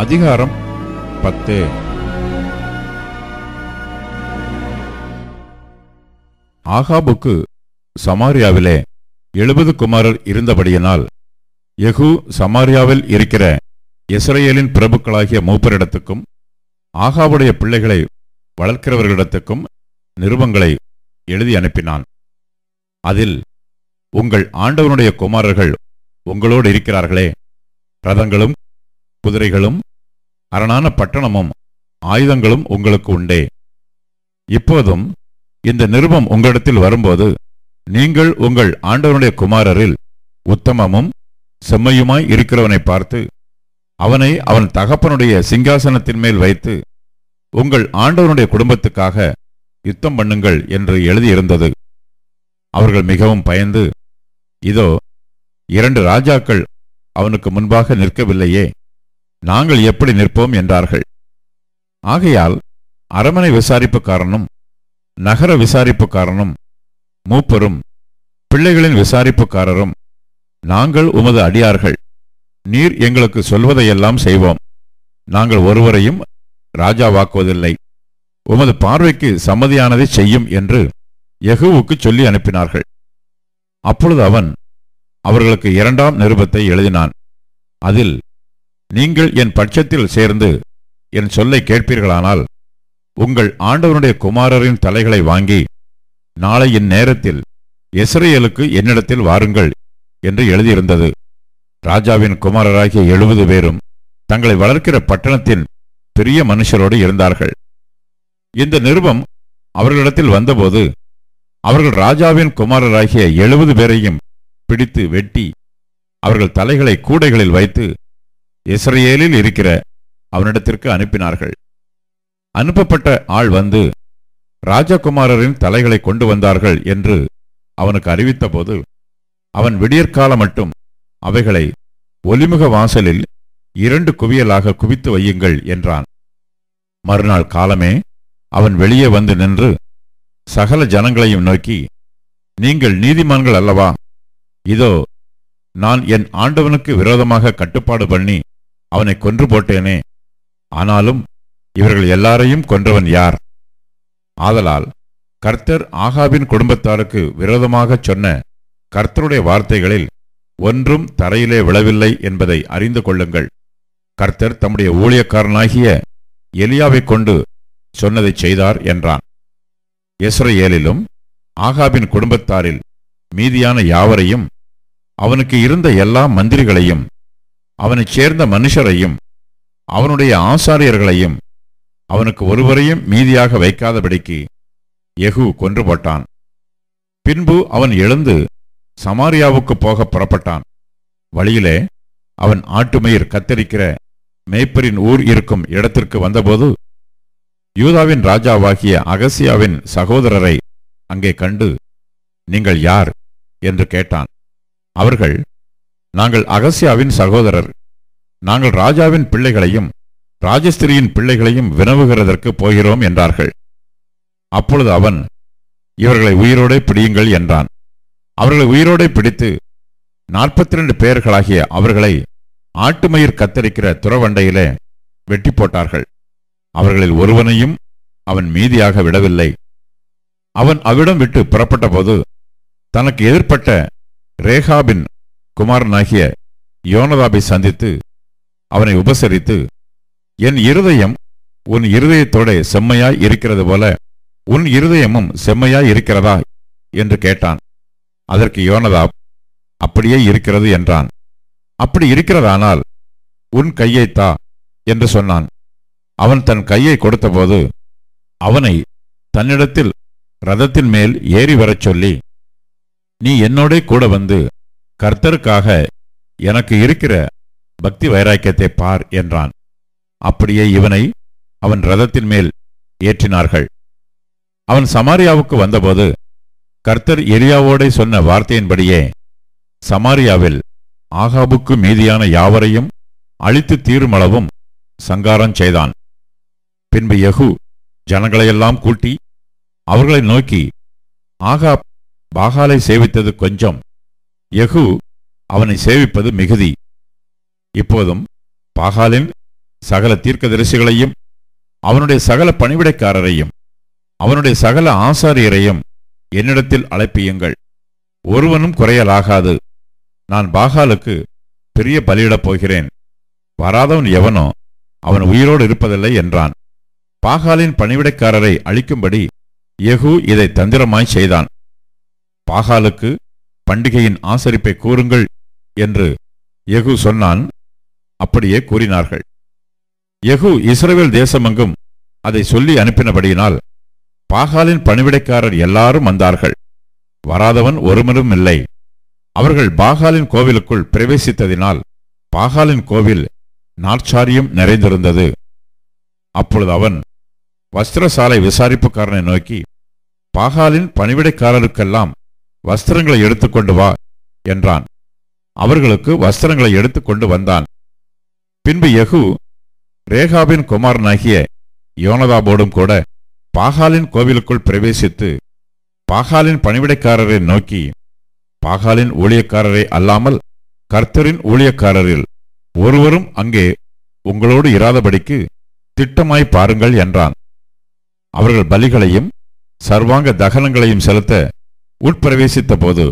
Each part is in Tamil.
அதிகாரம் 10. ஆகாபுக்கு சமாரியாவிலே 70 குமாரர் இருந்தபடியினால் யெகூ சமாரியாவில் இருக்கிற இஸ்ரவேலின் பிரபுக்களாகிய மூப்பரிடத்துக்கும் ஆகாபுடைய பிள்ளைகளை வளர்க்கிறவர்களிடத்துக்கும் நிருபங்களை எழுதி அனுப்பினான். அதில், உங்கள் ஆண்டவனுடைய குமாரர்கள் உங்களோடு இருக்கிறார்களே, ரதங்களும் குதிரைகளும் அரணான பட்டணமும் ஆயுதங்களும் உங்களுக்கு உண்டே. இப்போதும் இந்த நிருபம் உங்களிடத்தில் வரும்போது, நீங்கள் உங்கள் ஆண்டவனுடைய குமாரரில் உத்தமமும் செம்மையுமாய் இருக்கிறவனை பார்த்து அவனை அவன் தகப்பனுடைய சிங்காசனத்தின் மேல் வைத்து உங்கள் ஆண்டவனுடைய குடும்பத்துக்காக யுத்தம் பண்ணுங்கள் என்று எழுதியிருந்தது. அவர்கள் மிகவும் பயந்து, இதோ 2 ராஜாக்கள் அவனுக்கு முன்பாக நிற்கவில்லையே, நாங்கள் எப்படி நிற்போம் என்றார்கள். ஆகையால் அரமனை விசாரிப்புக்காரனும் நகர விசாரிப்புக்காரனும் மூப்பரும் பிள்ளைகளின் விசாரிப்புக்காரரும், நாங்கள் உமது அடியார்கள், நீர் எங்களுக்கு சொல்வதையெல்லாம் செய்வோம், நாங்கள் ஒருவரையும் ராஜாவாக்குவதில்லை, உமது பார்வைக்கு சம்மதியானதை செய்யும் என்று யெகூவுக்கு சொல்லி அனுப்பினார்கள். அப்பொழுது அவன் அவர்களுக்கு 2ஆம் நிருபத்தை எழுதினான். அதில், நீங்கள் என் பட்சத்தில் சேர்ந்து என் சொல்லை கேட்பீர்களானால் உங்கள் ஆண்டவனுடைய குமாரரின் தலைகளை வாங்கி நாளை இந்நேரத்தில் இஸ்ரவேலுக்கு என்னிடத்தில் வாருங்கள் என்று எழுதியிருந்தது. ராஜாவின் குமாரராகிய 70 பேரும் தங்களை வளர்க்கிற பட்டணத்தின் பெரிய மனுஷரோடு இருந்தார்கள். இந்த நிருபம் அவர்களிடத்தில் வந்தபோது அவர்கள் ராஜாவின் குமாரராகிய 70 பேரையும் பிடித்து வெட்டி அவர்கள் தலைகளை கூடைகளில் வைத்து இஸ்ரவேலில் இருக்கிற அவனிடத்திற்கு அனுப்பினார்கள். அனுப்பப்பட்ட ஆள் வந்து ராஜகுமாரரின் தலைகளை கொண்டு வந்தார்கள் என்று அவனுக்கு அறிவித்தபோது, அவன் விடியற்கால மட்டும் அவைகளை ஒலிமுக வாசலில் 2 குவியலாக குவித்து வையுங்கள் என்றான். மறுநாள் காலமே அவன் வெளியே வந்து நின்று சகல ஜனங்களையும் நோக்கி, நீங்கள் நீதிமான்கள் அல்லவா? இதோ, நான் என் ஆண்டவனுக்கு விரோதமாக கட்டுப்பாடு பண்ணி அவனை கொன்று போட்டேனே, ஆனாலும் இவர்கள் எல்லாரையும் கொன்றவன் யார்? ஆதலால் கர்த்தர் ஆகாபின் குடும்பத்தாருக்கு விரோதமாகச் சொன்ன கர்த்தருடைய வார்த்தைகளில் ஒன்றும் தரையிலே விழவில்லை என்பதை அறிந்து கொள்ளுங்கள். கர்த்தர் தம்முடைய ஊழியக்காரனாகிய எலியாவைக் கொண்டு சொன்னதைச் செய்தார் என்றான். இஸ்ரவேலிலும் ஆகாபின் குடும்பத்தாரில் மீதியான யாவரையும், அவனுக்கு இருந்த எல்லா மந்திரிகளையும், அவனைச் சேர்ந்த மனுஷரையும், அவனுடைய ஆசாரியர்களையும், அவனுக்கு ஒருவரையும் மீதியாக வைக்காதபடிக்கு யெகூ கொன்று போட்டான். பின்பு அவன் எழுந்து சமாரியாவுக்கு போக புறப்பட்டான். வழியிலே அவன் ஆட்டுமயிர் கத்தரிக்கிற மேய்ப்பரின் ஊர் இருக்கும் இடத்திற்கு வந்தபோது, யூதாவின் ராஜாவாகிய அகசியாவின் சகோதரரை அங்கே கண்டு, நீங்கள் யார் என்று கேட்டான். அவர்கள், நாங்கள் அகசியாவின் சகோதரர், நாங்கள் ராஜாவின் பிள்ளைகளையும் ராஜஸ்திரியின் பிள்ளைகளையும் வினவுகிறதற்கு போகிறோம் என்றார்கள். அப்பொழுது அவன், இவர்களை உயிரோடே பிடியுங்கள் என்றான். அவர்களை உயிரோடே பிடித்து 42 பேர்களாகிய அவர்களை ஆட்டுமயிர் கத்தரிக்கிற துறவண்டையிலே வெட்டி போட்டார்கள். அவர்களில் ஒருவனையும் அவன் மீதியாக விடவில்லை. அவன் அவ்விடம் விட்டு புறப்பட்ட போது தனக்கு எதிர்ப்பட்ட ரேகாபின் குமாரனாகிய யோனதாபை சந்தித்து அவனை உபசரித்து, என் இருதயம் உன் இருதயத்தோட செம்மையாய் இருக்கிறது போல உன் இருதயமும் செம்மையாய் இருக்கிறதா என்று கேட்டான். அதற்கு யோனதாப், அப்படியே இருக்கிறது என்றான். அப்படி இருக்கிறதானால் உன் கையைத்தா என்று சொன்னான். அவன் தன் கையை கொடுத்தபோது அவனை தன்னிடத்தில் ரதத்தின் மேல் ஏறி வரச் சொல்லி, நீ என்னோடே கூட வந்து கர்த்தருக்காக எனக்கு இருக்கிற பக்தி வைராக்கியத்தை பார் என்றான். அப்படியே இவனை அவன் ரதத்தின் மேல் ஏற்றினார்கள். அவன் சமாரியாவுக்கு வந்தபோது கர்த்தர் எலியாவோடே சொன்ன வார்த்தையின்படியே சமாரியாவில் ஆகாபுக்கு மீதியான யாவரையும் அழித்து தீருமளவும் சங்காரம் செய்தான். பின்பு யெகூ ஜனங்களையெல்லாம் கூட்டி அவர்களை நோக்கி, ஆகாப் பாகாலை சேவித்தது கொஞ்சம், யெகூ அவனை சேவிப்பது மிகுதி. இப்போதும் பாகாலின் சகல தீர்க்கதரிசிகளையும் அவனுடைய சகல பணிவிடைக்காரரையும் அவனுடைய சகல ஆசாரியரையும் என்னிடத்தில் அழைப்பியுங்கள். ஒருவனும் குறையலாகாது. நான் பாகாலுக்கு பெரிய பலியிடப் போகிறேன். வராதவன் எவனோ அவன் உயிரோடு இருப்பதில்லை என்றான். பாகாலின் பணிவிடைக்காரரை அழிக்கும்படி யெகூ இதை தந்திரமாய் செய்தான். பாகாலுக்கு பண்டிகையின் ஆசரிப்பை கூறுங்கள் என்று யெகூ சொன்னான். அப்படியே கூறினார்கள். யெகூ இஸ்ரவேல் தேசமெங்கும் அதை சொல்லி அனுப்பினபடியினால் பாகாலின் பணிவிடைக்காரர் எல்லாரும் வந்தார்கள். வராதவன் ஒருவனும் இல்லை. அவர்கள் பாகாலின் கோவிலுக்குள் பிரவேசித்ததினால் பாகாலின் கோவில் நாற்சாரியம் நிறைந்திருந்தது. அப்பொழுது அவன் வஸ்திரசாலை விசாரிப்புக்காரனை நோக்கி, பாகாலின் பணிவிடைக்காரருக்கெல்லாம் வஸ்திரங்களை எடுத்துக்கொண்டு வா என்றான். அவர்களுக்கு வஸ்திரங்களை எடுத்துக்கொண்டு வந்தான். பின்பு யெகூ ரேகாபின் குமாரனாகிய யோனதாபோடும் கூட பாகாலின் கோவிலுக்குள் பிரவேசித்து பாகாலின் பணிவிடைக்காரரை நோக்கி, பாகாலின் ஊழியக்காரரை அல்லாமல் கர்த்தரின் ஊழியக்காரரில் ஒருவரும் அங்கே உங்களோடு இராதபடிக்கு திட்டமாய் பாருங்கள் என்றான். அவர்கள் பலிகளையும் சர்வாங்க தகனங்களையும் செலுத்த உட்பிரவேசித்த போது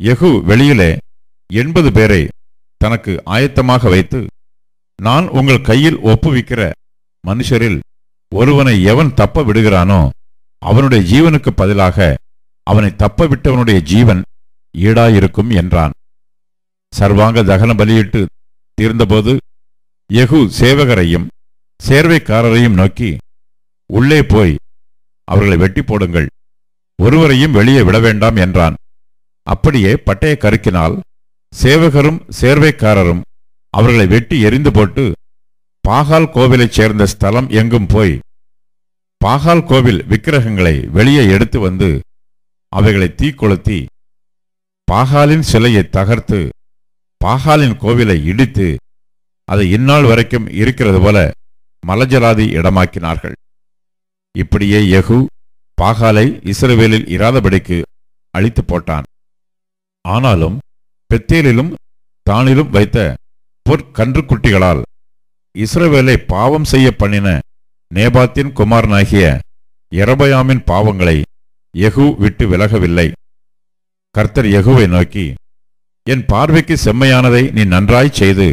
யெகூ வெளியிலே 80 பேரை தனக்கு ஆயத்தமாக வைத்து, நான் உங்கள் கையில் ஒப்புவிக்கிற மனுஷரில் ஒருவனை எவன் தப்ப விடுகிறானோ அவனுடைய ஜீவனுக்கு பதிலாக அவனை தப்ப விட்டவனுடைய ஜீவன் ஈடாயிருக்கும் என்றான். சர்வாங்க தகன பலியிட்டு தீர்ந்தபோது யெகூ சேவகரையும் சேர்வைக்காரரையும் நோக்கி, உள்ளே போய் அவர்களை வெட்டி போடுங்கள், ஒருவரையும் வெளியே விட வேண்டாம் என்றான். அப்படியே பட்டய கருக்கினால் சேவகரும் சேர்வைக்காரரும் அவர்களை வெட்டி எரிந்து போட்டு பாகால் கோவிலைச் சேர்ந்த ஸ்தலம் எங்கும் போய் பாகால் கோவில் விக்கிரகங்களை வெளியே எடுத்து வந்து அவைகளை தீக்கொளுத்தி பாகாலின் சிலையை தகர்த்து பாகாலின் கோவிலை இடித்து அதை இந்நாள் வரைக்கும் இருக்கிறது போல மலஜலாதி இடமாக்கினார்கள். இப்படியே யெகூ பாகாலை இஸ்ரவேலில் இராதபடிக்கு அழித்து போட்டான். ஆனாலும் பெத்தேலிலும் தானிலும் வைத்த பொற்கன்றுக்குட்டிகளால் இஸ்ரவேலை பாவம் செய்ய பண்ணின நேபாத்தின் குமாரனாகிய யெரொபெயாமின் பாவங்களை யெகூ விட்டு விலகவில்லை. கர்த்தர் யெகூவை நோக்கி, என் பார்வைக்கு செம்மையானதை நீ நன்றாய் செய்து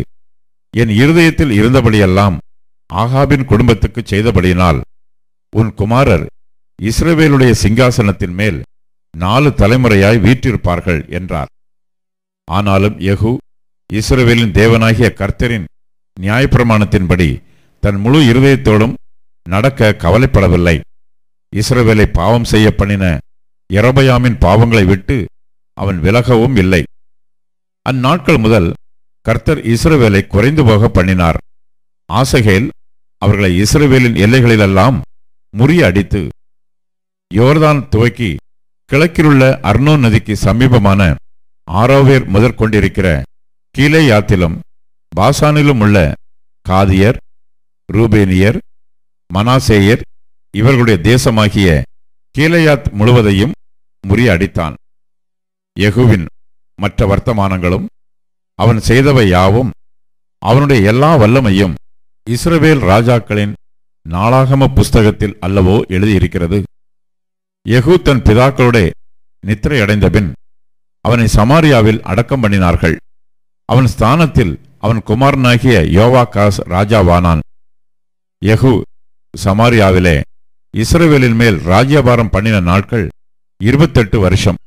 என் இருதயத்தில் இருந்தபடியெல்லாம் ஆகாபின் குடும்பத்துக்கு செய்தபடியினால் உன் குமாரர் இஸ்ரவேலுடைய சிங்காசனத்தின் மேல் 4 தலைமுறையாய் வீற்றிருப்பார்கள் என்றார். ஆனாலும் யெகூ இஸ்ரவேலின் தேவனாகிய கர்த்தரின் நியாயப்பிரமாணத்தின்படி தன் முழு இருதயத்தோடும் நடக்க கவலைப்படவில்லை. இஸ்ரவேலை பாவம் செய்ய பண்ணின யெரொபெயாமின் பாவங்களை விட்டு அவன் விலகவும் இல்லை. அந்நாட்கள் முதல் கர்த்தர் இஸ்ரவேலை குறைந்து போக பண்ணினார். ஆசகேல் அவர்களை இஸ்ரவேலின் எல்லைகளிலெல்லாம் முறியடித்து யோர்தான் துவக்கி கிழக்கிலுள்ள அர்னோன் நதிக்கு சமீபமான ஆரோவேர் முதற்கொண்டிருக்கிற கீலேயாத்திலும் பாசானிலும் உள்ள காதியர், ரூபேனியர், மனாசேயர் இவர்களுடைய தேசமாகிய கீலேயாத் முழுவதையும் முறியடித்தான். யெகூவின் மற்ற வர்த்தமானங்களும் அவன் செய்தவை யாவும் அவனுடைய எல்லா வல்லமையும் இஸ்ரவேல் ராஜாக்களின் நாளாகம புஸ்தகத்தில் அல்லவோ எழுதியிருக்கிறது. யெகூ தன் பிதாக்களுடைய நித்திரையடைந்தபின் அவனை சமாரியாவில் அடக்கம் பண்ணினார்கள். அவன் ஸ்தானத்தில் அவன் குமாரனாகிய யோவாகாஸ் ராஜாவானான். யெகூ சமாரியாவிலே இஸ்ரவேலின் மேல் ராஜ்யபாரம் பண்ணின நாட்கள் 28 வருஷம்.